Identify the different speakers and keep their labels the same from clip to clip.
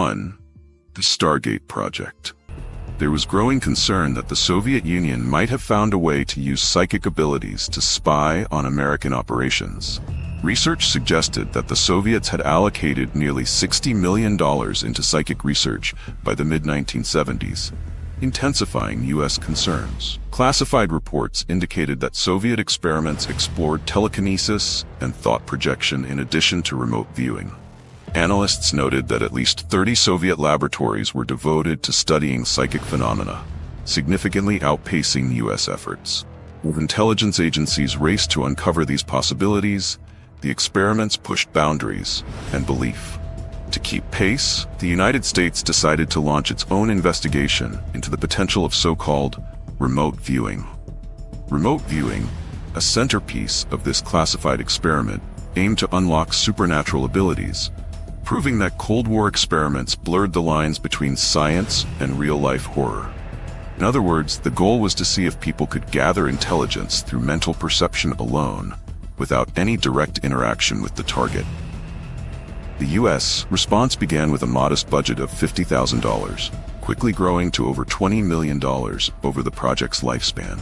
Speaker 1: 1. The Stargate Project. There was growing concern that the Soviet Union might have found a way to use psychic abilities to spy on American operations. Research suggested that the Soviets had allocated nearly $60 million into psychic research by the mid-1970s, intensifying U.S. concerns. Classified reports indicated that Soviet experiments explored telekinesis and thought projection in addition to remote viewing. Analysts noted that at least 30 Soviet laboratories were devoted to studying psychic phenomena, significantly outpacing U.S. efforts. With intelligence agencies raced to uncover these possibilities, the experiments pushed boundaries and belief. To keep pace, the United States decided to launch its own investigation into the potential of so-called remote viewing. Remote viewing, a centerpiece of this classified experiment, aimed to unlock supernatural abilities, proving that Cold War experiments blurred the lines between science and real-life horror. In other words, the goal was to see if people could gather intelligence through mental perception alone, without any direct interaction with the target. The U.S. response began with a modest budget of $50,000, quickly growing to over $20 million over the project's lifespan.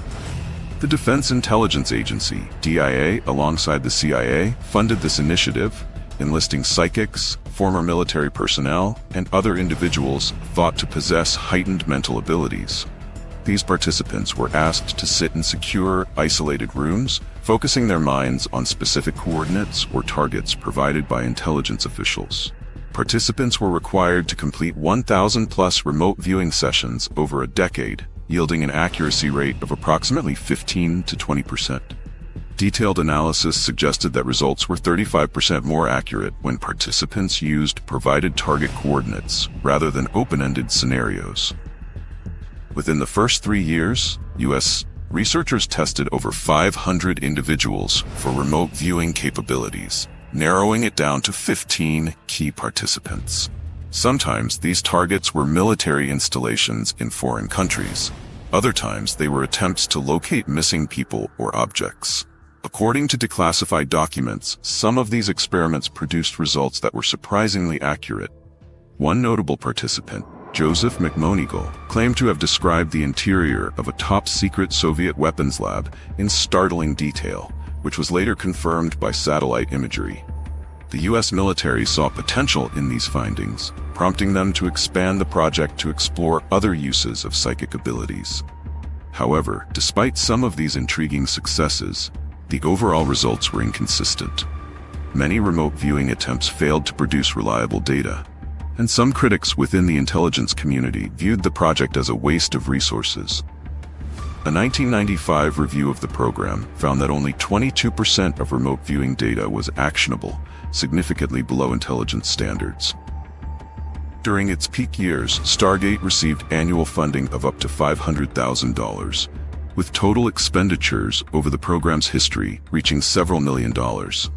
Speaker 1: The Defense Intelligence Agency, DIA, alongside the CIA, funded this initiative, enlisting psychics, former military personnel, and other individuals thought to possess heightened mental abilities. These participants were asked to sit in secure, isolated rooms, focusing their minds on specific coordinates or targets provided by intelligence officials. Participants were required to complete 1,000+ remote viewing sessions over a decade, yielding an accuracy rate of approximately 15 to 20%. Detailed analysis suggested that results were 35% more accurate when participants used provided target coordinates rather than open-ended scenarios. Within the first 3 years, U.S. researchers tested over 500 individuals for remote viewing capabilities, narrowing it down to 15 key participants. Sometimes these targets were military installations in foreign countries. Other times they were attempts to locate missing people or objects. According to declassified documents, some of these experiments produced results that were surprisingly accurate. One notable participant, Joseph McMoneagle, claimed to have described the interior of a top-secret Soviet weapons lab in startling detail, which was later confirmed by satellite imagery. The U.S. military saw potential in these findings, prompting them to expand the project to explore other uses of psychic abilities. However, despite some of these intriguing successes, the overall results were inconsistent. Many remote viewing attempts failed to produce reliable data, and some critics within the intelligence community viewed the project as a waste of resources. A 1995 review of the program found that only 22% of remote viewing data was actionable, significantly below intelligence standards. During its peak years, Stargate received annual funding of up to $500,000, with total expenditures over the program's history reaching several million dollars.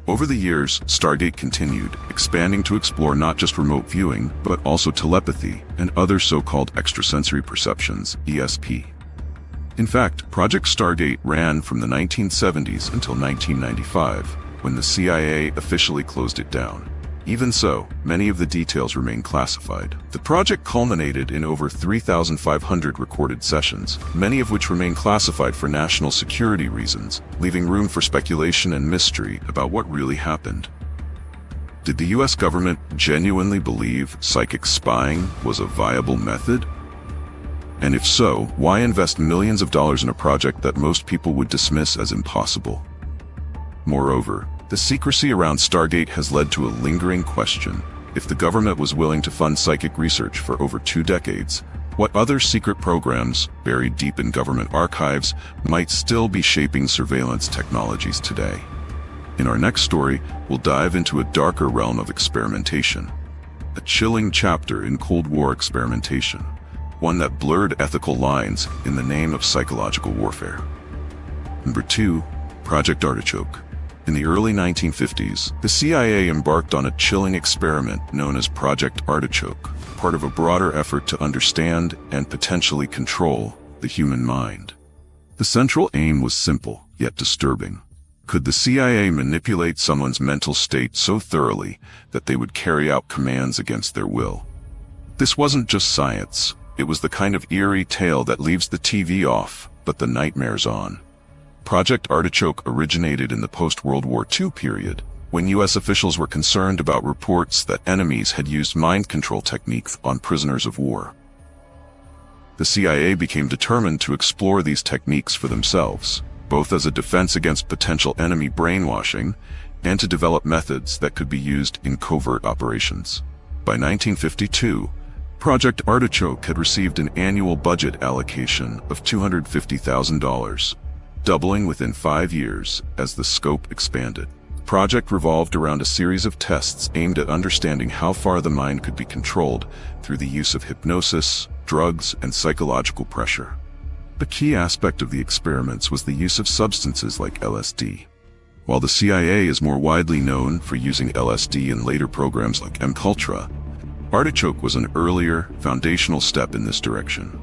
Speaker 1: Over the years, Stargate continued, expanding to explore not just remote viewing, but also telepathy and other so-called extrasensory perceptions, ESP. In fact, Project Stargate ran from the 1970s until 1995, when the CIA officially closed it down. Even so, many of the details remain classified. The project culminated in over 3,500 recorded sessions, many of which remain classified for national security reasons, leaving room for speculation and mystery about what really happened. Did the U.S. government genuinely believe psychic spying was a viable method? And if so, why invest millions of dollars in a project that most people would dismiss as impossible? Moreover, the secrecy around Stargate has led to a lingering question. If the government was willing to fund psychic research for over 2 decades, what other secret programs, buried deep in government archives, might still be shaping surveillance technologies today? In our next story, we'll dive into a darker realm of experimentation. A chilling chapter in Cold War experimentation, one that blurred ethical lines in the name of psychological warfare. Number 2, Project Artichoke. In the early 1950s, the CIA embarked on a chilling experiment known as Project Artichoke, part of a broader effort to understand and potentially control the human mind. The central aim was simple, yet disturbing: Could the CIA manipulate someone's mental state so thoroughly that they would carry out commands against their will? This wasn't just science. It was the kind of eerie tale that leaves the TV off, but the nightmares on. Project Artichoke originated in the post-World War II period, when U.S. officials were concerned about reports that enemies had used mind control techniques on prisoners of war. The CIA became determined to explore these techniques for themselves, both as a defense against potential enemy brainwashing and to develop methods that could be used in covert operations. By 1952, Project Artichoke had received an annual budget allocation of $250,000, doubling within 5 years as the scope expanded. The project revolved around a series of tests aimed at understanding how far the mind could be controlled through the use of hypnosis, drugs, and psychological pressure. The key aspect of the experiments was the use of substances like LSD. While the CIA is more widely known for using LSD in later programs like MKUltra, Artichoke was an earlier, foundational step in this direction.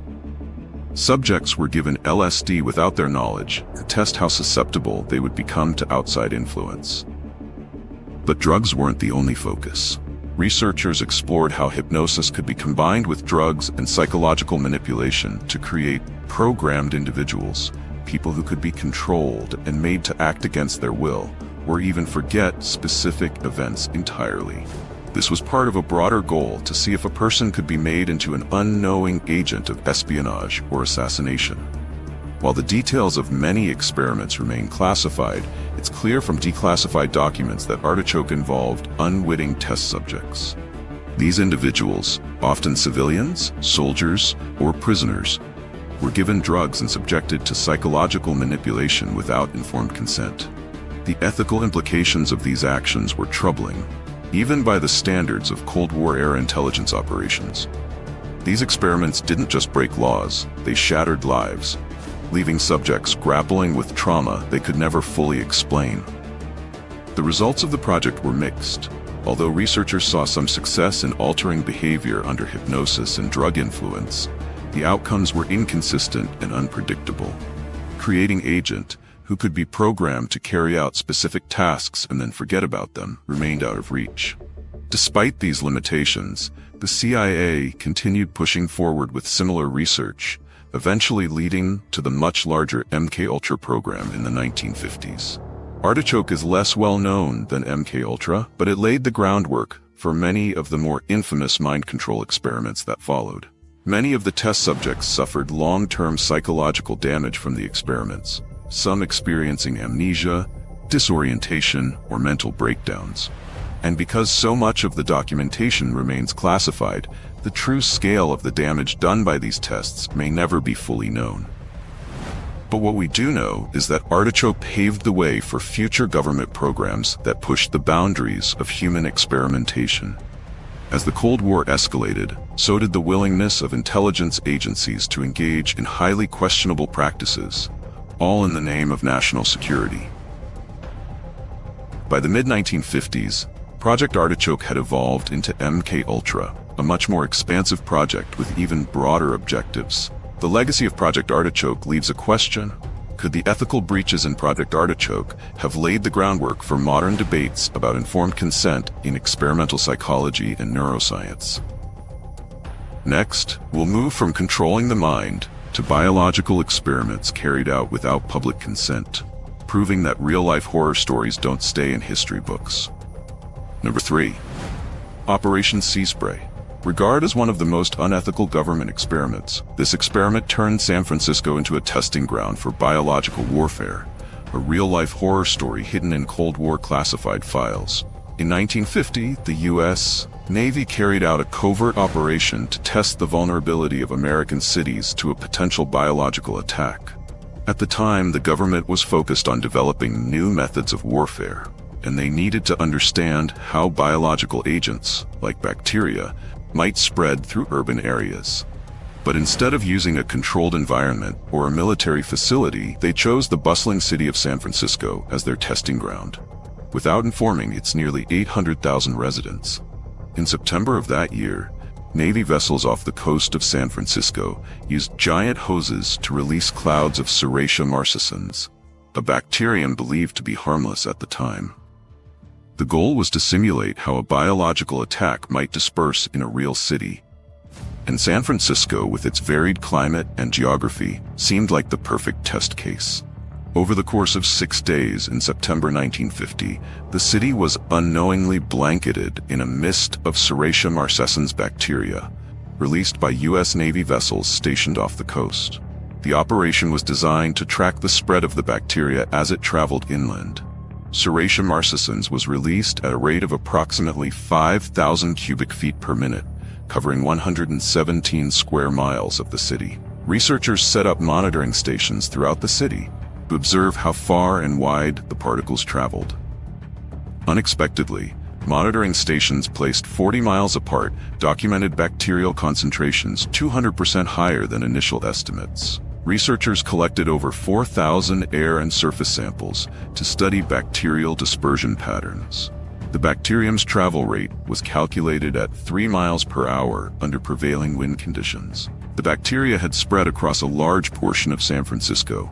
Speaker 1: Subjects were given LSD without their knowledge to test how susceptible they would become to outside influence. But drugs weren't the only focus. Researchers explored how hypnosis could be combined with drugs and psychological manipulation to create programmed individuals, people who could be controlled and made to act against their will, or even forget specific events entirely. This was part of a broader goal to see if a person could be made into an unknowing agent of espionage or assassination. While the details of many experiments remain classified, it's clear from declassified documents that Artichoke involved unwitting test subjects. These individuals, often civilians, soldiers, or prisoners, were given drugs and subjected to psychological manipulation without informed consent. The ethical implications of these actions were troubling, even by the standards of Cold War-era intelligence operations. These experiments didn't just break laws, they shattered lives, leaving subjects grappling with trauma they could never fully explain. The results of the project were mixed. Although researchers saw some success in altering behavior under hypnosis and drug influence, the outcomes were inconsistent and unpredictable. Creating agent who could be programmed to carry out specific tasks and then forget about them remained out of reach. Despite these limitations, the CIA continued pushing forward with similar research, eventually leading to the much larger MKUltra program in the 1950s. Artichoke is less well known than MKUltra, but it laid the groundwork for many of the more infamous mind control experiments that followed. Many of the test subjects suffered long-term psychological damage from the experiments, some experiencing amnesia, disorientation, or mental breakdowns. And because so much of the documentation remains classified, the true scale of the damage done by these tests may never be fully known. But what we do know is that Artichoke paved the way for future government programs that pushed the boundaries of human experimentation. As the Cold War escalated, so did the willingness of intelligence agencies to engage in highly questionable practices, all in the name of national security. By the mid-1950s, Project Artichoke had evolved into MKUltra, a much more expansive project with even broader objectives. The legacy of Project Artichoke leaves a question: could the ethical breaches in Project Artichoke have laid the groundwork for modern debates about informed consent in experimental psychology and neuroscience? Next, we'll move from controlling the mind to biological experiments carried out without public consent, proving that real-life horror stories don't stay in history books. Number 3. Operation Sea Spray. Regarded as one of the most unethical government experiments, this experiment turned San Francisco into a testing ground for biological warfare, a real-life horror story hidden in Cold War classified files. In 1950, the U.S. Navy carried out a covert operation to test the vulnerability of American cities to a potential biological attack. At the time, the government was focused on developing new methods of warfare, and they needed to understand how biological agents, like bacteria, might spread through urban areas. But instead of using a controlled environment or a military facility, they chose the bustling city of San Francisco as their testing ground, without informing its nearly 800,000 residents. In September of that year, Navy vessels off the coast of San Francisco used giant hoses to release clouds of Serratia marcescens, a bacterium believed to be harmless at the time. The goal was to simulate how a biological attack might disperse in a real city. And San Francisco, with its varied climate and geography, seemed like the perfect test case. Over the course of 6 days in September 1950, the city was unknowingly blanketed in a mist of Serratia marcescens bacteria, released by U.S. Navy vessels stationed off the coast. The operation was designed to track the spread of the bacteria as it traveled inland. Serratia marcescens was released at a rate of approximately 5,000 cubic feet per minute, covering 117 square miles of the city. Researchers set up monitoring stations throughout the city to observe how far and wide the particles traveled. Unexpectedly, monitoring stations placed 40 miles apart documented bacterial concentrations 200% higher than initial estimates. Researchers collected over 4,000 air and surface samples to study bacterial dispersion patterns. The bacterium's travel rate was calculated at 3 miles per hour under prevailing wind conditions. The bacteria had spread across a large portion of San Francisco,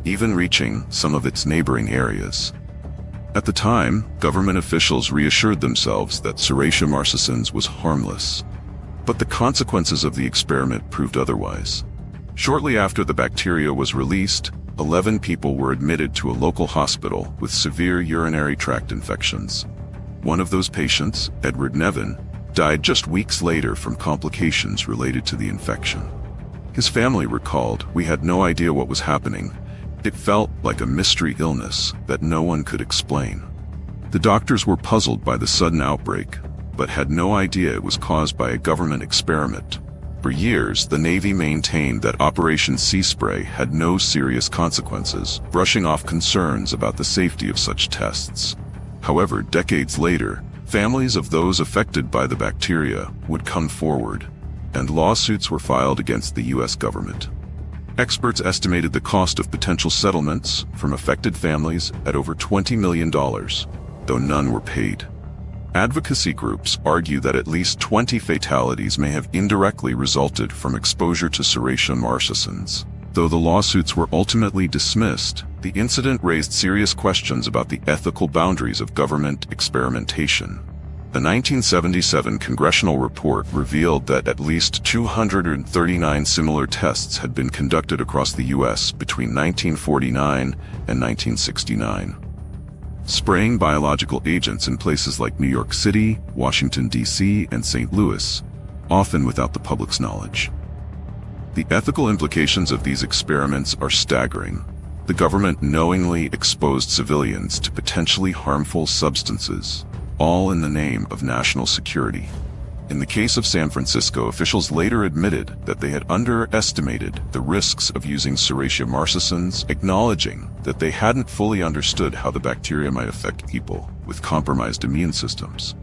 Speaker 1: even reaching some of its neighboring areas. At the time, government officials reassured themselves that Serratia marcescens was harmless. But the consequences of the experiment proved otherwise. Shortly after the bacteria was released, 11 people were admitted to a local hospital with severe urinary tract infections. One of those patients, Edward Nevin, died just weeks later from complications related to the infection. His family recalled, "We had no idea what was happening. It felt like a mystery illness that no one could explain." The doctors were puzzled by the sudden outbreak, but had no idea it was caused by a government experiment. For years, the Navy maintained that Operation Sea Spray had no serious consequences, brushing off concerns about the safety of such tests. However, decades later, families of those affected by the bacteria would come forward, and lawsuits were filed against the U.S. government. Experts estimated the cost of potential settlements from affected families at over $20 million, though none were paid. Advocacy groups argue that at least 20 fatalities may have indirectly resulted from exposure to Serratia marcescens. Though the lawsuits were ultimately dismissed, the incident raised serious questions about the ethical boundaries of government experimentation. The 1977 congressional report revealed that at least 239 similar tests had been conducted across the U.S. between 1949 and 1969. Spraying biological agents in places like New York City, Washington, D.C., and St. Louis, often without the public's knowledge. The ethical implications of these experiments are staggering. The government knowingly exposed civilians to potentially harmful substances, all in the name of national security. In the case of San Francisco, officials later admitted that they had underestimated the risks of using Serratia marcescens, acknowledging that they hadn't fully understood how the bacteria might affect people with compromised immune systems.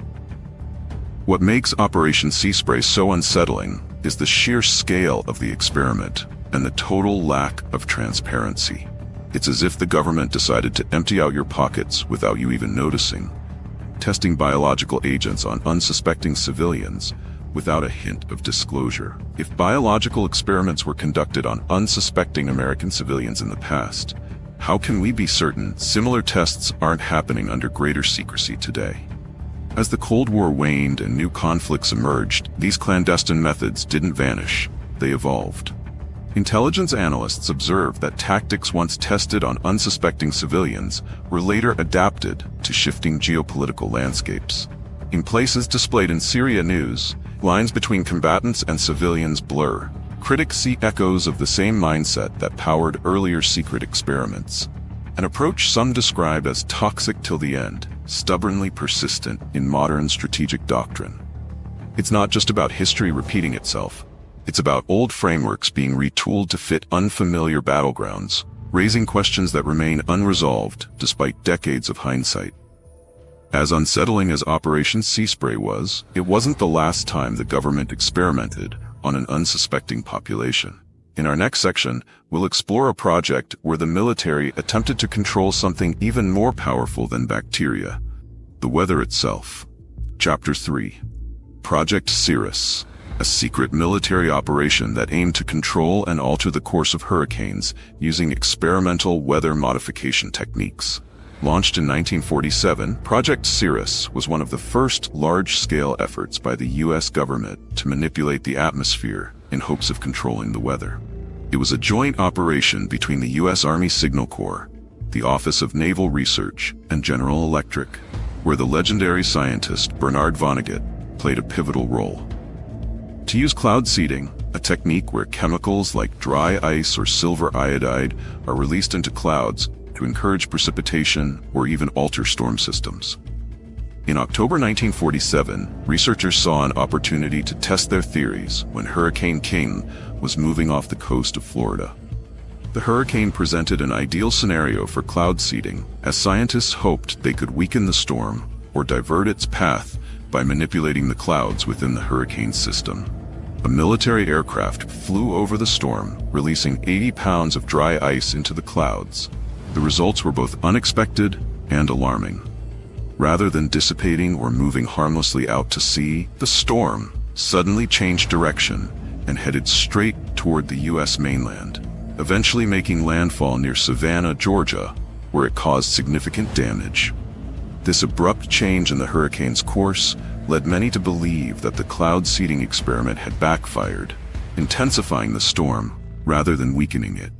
Speaker 1: What makes Operation Sea Spray so unsettling is the sheer scale of the experiment and the total lack of transparency. It's as if the government decided to empty out your pockets without you even noticing, testing biological agents on unsuspecting civilians without a hint of disclosure. If biological experiments were conducted on unsuspecting American civilians in the past, how can we be certain similar tests aren't happening under greater secrecy today? As the Cold War waned and new conflicts emerged, these clandestine methods didn't vanish, they evolved. Intelligence analysts observed that tactics once tested on unsuspecting civilians were later adapted to shifting geopolitical landscapes. In places displayed in Syria news, lines between combatants and civilians blur. Critics see echoes of the same mindset that powered earlier secret experiments, an approach some describe as toxic till the end, stubbornly persistent in modern strategic doctrine. It's not just about history repeating itself. It's about old frameworks being retooled to fit unfamiliar battlegrounds, raising questions that remain unresolved despite decades of hindsight. As unsettling as Operation Sea Spray was, it wasn't the last time the government experimented on an unsuspecting population. In our next section, we'll explore a project where the military attempted to control something even more powerful than bacteria, the weather itself. Chapter 3. Project Cirrus. a secret military operation that aimed to control and alter the course of hurricanes using experimental weather modification techniques. Launched in 1947, Project Cirrus was one of the first large-scale efforts by the U.S. government to manipulate the atmosphere in hopes of controlling the weather. It was a joint operation between the U.S. Army Signal Corps, the Office of Naval Research, and General Electric, where the legendary scientist Bernard Vonnegut played a pivotal role. To use cloud seeding, a technique where chemicals like dry ice or silver iodide are released into clouds to encourage precipitation or even alter storm systems. In October 1947, researchers saw an opportunity to test their theories when Hurricane King was moving off the coast of Florida. The hurricane presented an ideal scenario for cloud seeding, as scientists hoped they could weaken the storm or divert its path by manipulating the clouds within the hurricane system. A military aircraft flew over the storm, releasing 80 pounds of dry ice into the clouds. The results were both unexpected and alarming. Rather than dissipating or moving harmlessly out to sea, the storm suddenly changed direction and headed straight toward the U.S. mainland, eventually making landfall near Savannah, Georgia, where it caused significant damage. This abrupt change in the hurricane's course led many to believe that the cloud seeding experiment had backfired, intensifying the storm rather than weakening it.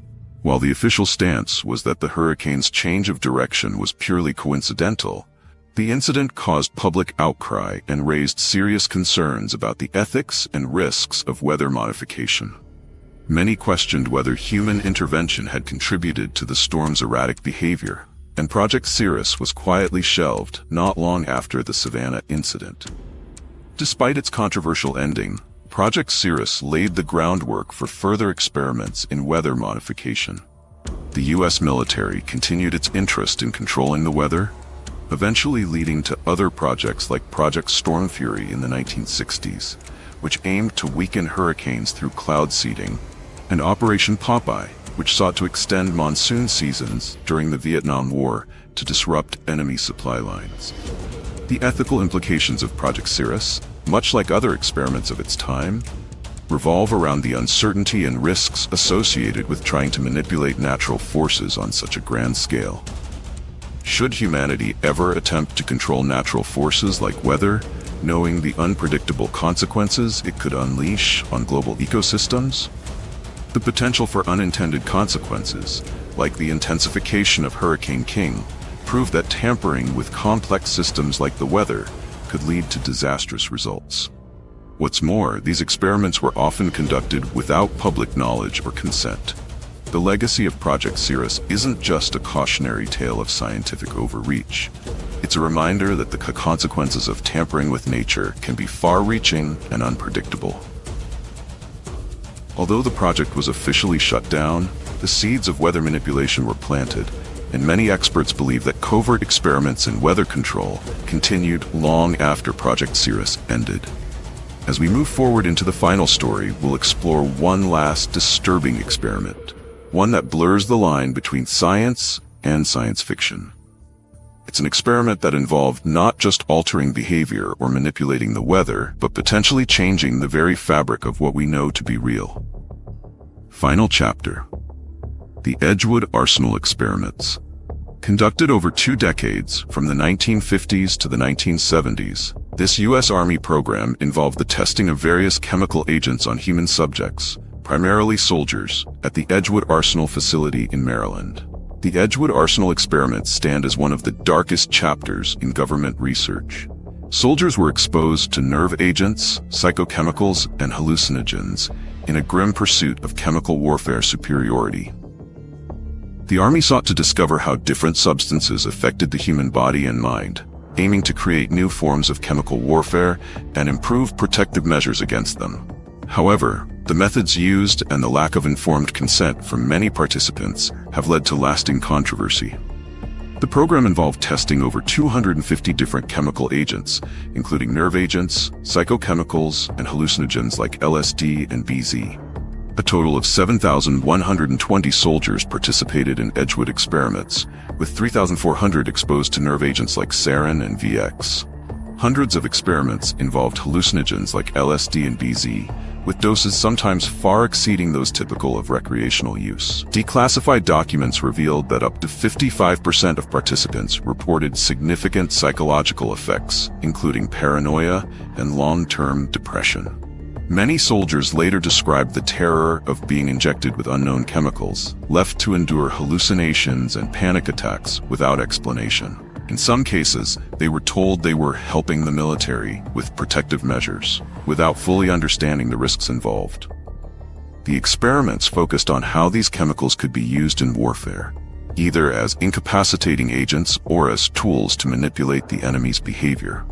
Speaker 1: While the official stance was that the hurricane's change of direction was purely coincidental, the incident caused public outcry and raised serious concerns about the ethics and risks of weather modification. Many questioned whether human intervention had contributed to the storm's erratic behavior, and Project Cirrus was quietly shelved not long after the Savannah incident. Despite its controversial ending, Project Cirrus laid the groundwork for further experiments in weather modification. The U.S. military continued its interest in controlling the weather, eventually leading to other projects like Project Storm Fury in the 1960s, which aimed to weaken hurricanes through cloud seeding, and Operation Popeye, which sought to extend monsoon seasons during the Vietnam War to disrupt enemy supply lines. The ethical implications of Project Cirrus, much like other experiments of its time, revolve around the uncertainty and risks associated with trying to manipulate natural forces on such a grand scale. Should humanity ever attempt to control natural forces like weather, knowing the unpredictable consequences it could unleash on global ecosystems? The potential for unintended consequences, like the intensification of Hurricane King, prove that tampering with complex systems like the weather could lead to disastrous results. What's more, these experiments were often conducted without public knowledge or consent. The legacy of Project Cirrus isn't just a cautionary tale of scientific overreach. It's a reminder that the consequences of tampering with nature can be far-reaching and unpredictable. Although the project was officially shut down, the seeds of weather manipulation were planted, and many experts believe that covert experiments in weather control continued long after Project Cirrus ended. As we move forward into the final story, we'll explore one last disturbing experiment, one that blurs the line between science and science fiction. It's an experiment that involved not just altering behavior or manipulating the weather, but potentially changing the very fabric of what we know to be real. Final chapter. The Edgewood Arsenal Experiments. Conducted over 2 decades, from the 1950s to the 1970s, this U.S. Army program involved the testing of various chemical agents on human subjects, primarily soldiers, at the Edgewood Arsenal facility in Maryland. The Edgewood Arsenal experiments stand as one of the darkest chapters in government research. Soldiers were exposed to nerve agents, psychochemicals, and hallucinogens in a grim pursuit of chemical warfare superiority. The Army sought to discover how different substances affected the human body and mind, aiming to create new forms of chemical warfare and improve protective measures against them. However, the methods used and the lack of informed consent from many participants have led to lasting controversy. The program involved testing over 250 different chemical agents, including nerve agents, psychochemicals, and hallucinogens like LSD and BZ. A total of 7,120 soldiers participated in Edgewood experiments, with 3,400 exposed to nerve agents like sarin and VX. Hundreds of experiments involved hallucinogens like LSD and BZ, with doses sometimes far exceeding those typical of recreational use. Declassified documents revealed that up to 55% of participants reported significant psychological effects, including paranoia and long-term depression. Many soldiers later described the terror of being injected with unknown chemicals, left to endure hallucinations and panic attacks without explanation. In some cases, they were told they were helping the military with protective measures, without fully understanding the risks involved. The experiments focused on how these chemicals could be used in warfare, either as incapacitating agents or as tools to manipulate the enemy's behavior.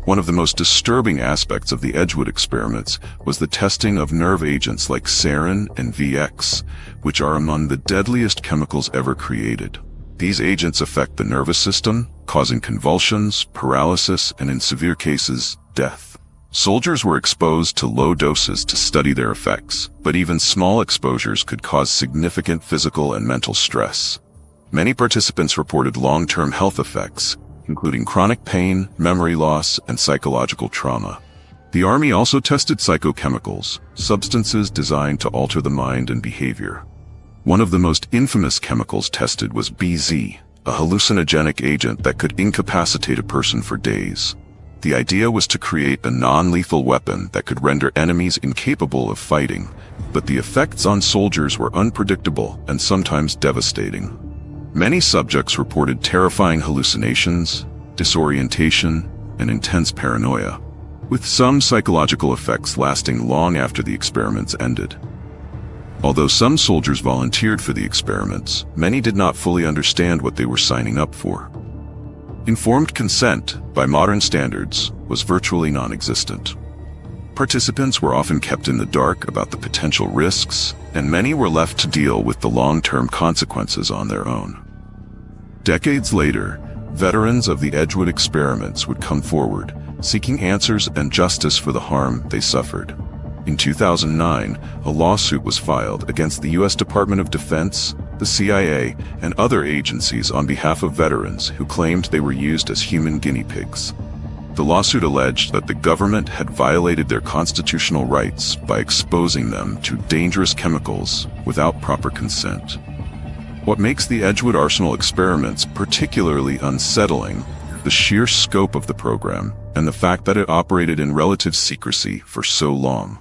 Speaker 1: One of the most disturbing aspects of the Edgewood experiments was the testing of nerve agents like sarin and VX, which are among the deadliest chemicals ever created. These agents affect the nervous system, causing convulsions, paralysis, and in severe cases, death. Soldiers were exposed to low doses to study their effects, but even small exposures could cause significant physical and mental stress. Many participants reported long-term health effects, including chronic pain, memory loss, and psychological trauma. The Army also tested psychochemicals, substances designed to alter the mind and behavior. One of the most infamous chemicals tested was BZ, a hallucinogenic agent that could incapacitate a person for days. The idea was to create a non-lethal weapon that could render enemies incapable of fighting, but the effects on soldiers were unpredictable and sometimes devastating. Many subjects reported terrifying hallucinations, disorientation, and intense paranoia, with some psychological effects lasting long after the experiments ended. Although some soldiers volunteered for the experiments, many did not fully understand what they were signing up for. Informed consent, by modern standards, was virtually non-existent. Participants were often kept in the dark about the potential risks, and many were left to deal with the long-term consequences on their own. Decades later, veterans of the Edgewood experiments would come forward, seeking answers and justice for the harm they suffered. In 2009, a lawsuit was filed against the U.S. Department of Defense, the CIA, and other agencies on behalf of veterans who claimed they were used as human guinea pigs. The lawsuit alleged that the government had violated their constitutional rights by exposing them to dangerous chemicals without proper consent. What makes the Edgewood Arsenal experiments particularly unsettling is the sheer scope of the program and the fact that it operated in relative secrecy for so long.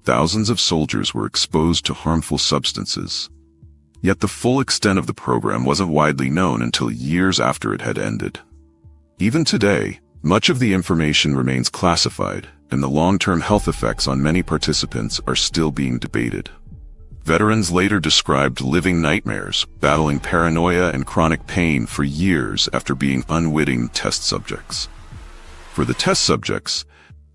Speaker 1: Thousands of soldiers were exposed to harmful substances. Yet the full extent of the program wasn't widely known until years after it had ended. Even today, much of the information remains classified, and the long-term health effects on many participants are still being debated. Veterans later described living nightmares, battling paranoia and chronic pain for years after being unwitting test subjects. For the test subjects,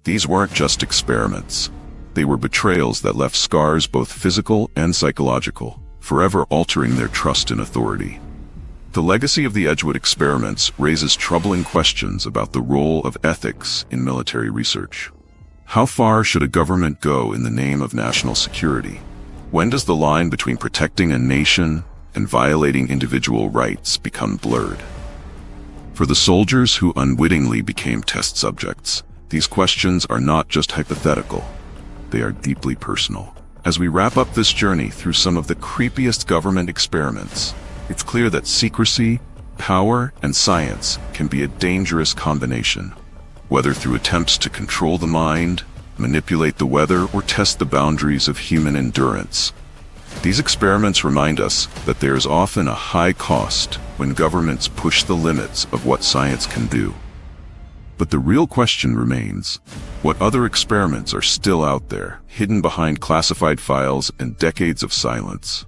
Speaker 1: these weren't just experiments. They were betrayals that left scars both physical and psychological, forever altering their trust in authority. The legacy of the Edgewood experiments raises troubling questions about the role of ethics in military research. How far should a government go in the name of national security? When does the line between protecting a nation and violating individual rights become blurred? For the soldiers who unwittingly became test subjects, these questions are not just hypothetical. They are deeply personal. As we wrap up this journey through some of the creepiest government experiments, it's clear that secrecy, power, and science can be a dangerous combination. Whether through attempts to control the mind, manipulate the weather, or test the boundaries of human endurance. These experiments remind us that there is often a high cost when governments push the limits of what science can do. But the real question remains, what other experiments are still out there, hidden behind classified files and decades of silence?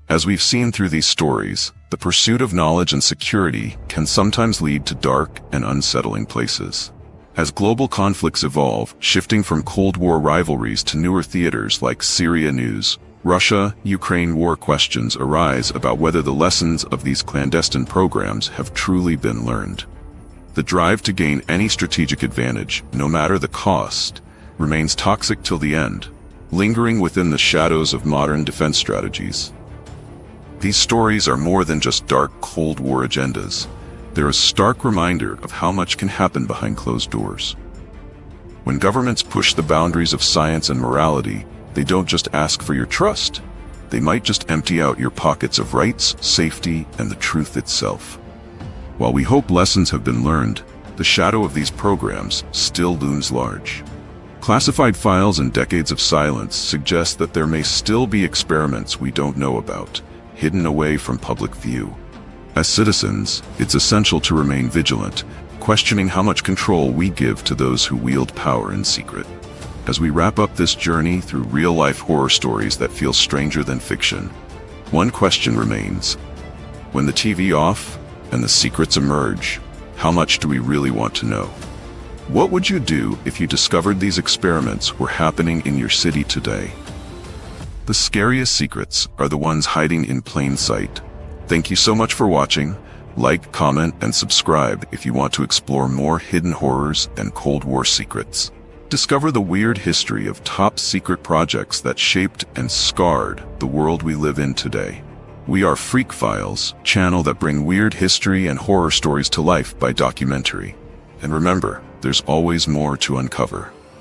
Speaker 1: As we've seen through these stories, the pursuit of knowledge and security can sometimes lead to dark and unsettling places. As global conflicts evolve, shifting from Cold War rivalries to newer theaters like Syria news, Russia-Ukraine war, questions arise about whether the lessons of these clandestine programs have truly been learned. The drive to gain any strategic advantage, no matter the cost, remains toxic till the end, lingering within the shadows of modern defense strategies. These stories are more than just dark Cold War agendas. They're a stark reminder of how much can happen behind closed doors. When governments push the boundaries of science and morality, they don't just ask for your trust. They might just empty out your pockets of rights, safety, and the truth itself. While we hope lessons have been learned, the shadow of these programs still looms large. Classified files and decades of silence suggest that there may still be experiments we don't know about, hidden away from public view. As citizens, it's essential to remain vigilant, questioning how much control we give to those who wield power in secret. As we wrap up this journey through real-life horror stories that feel stranger than fiction, one question remains. When the TV off and the secrets emerge, how much do we really want to know? What would you do if you discovered these experiments were happening in your city today? The scariest secrets are the ones hiding in plain sight. Thank you so much for watching. Like, comment, and subscribe if you want to explore more hidden horrors and Cold War secrets. Discover the weird history of top secret projects that shaped and scarred the world we live in today. We are Freak Files, channel that bring weird history and horror stories to life by documentary. And remember, there's always more to uncover.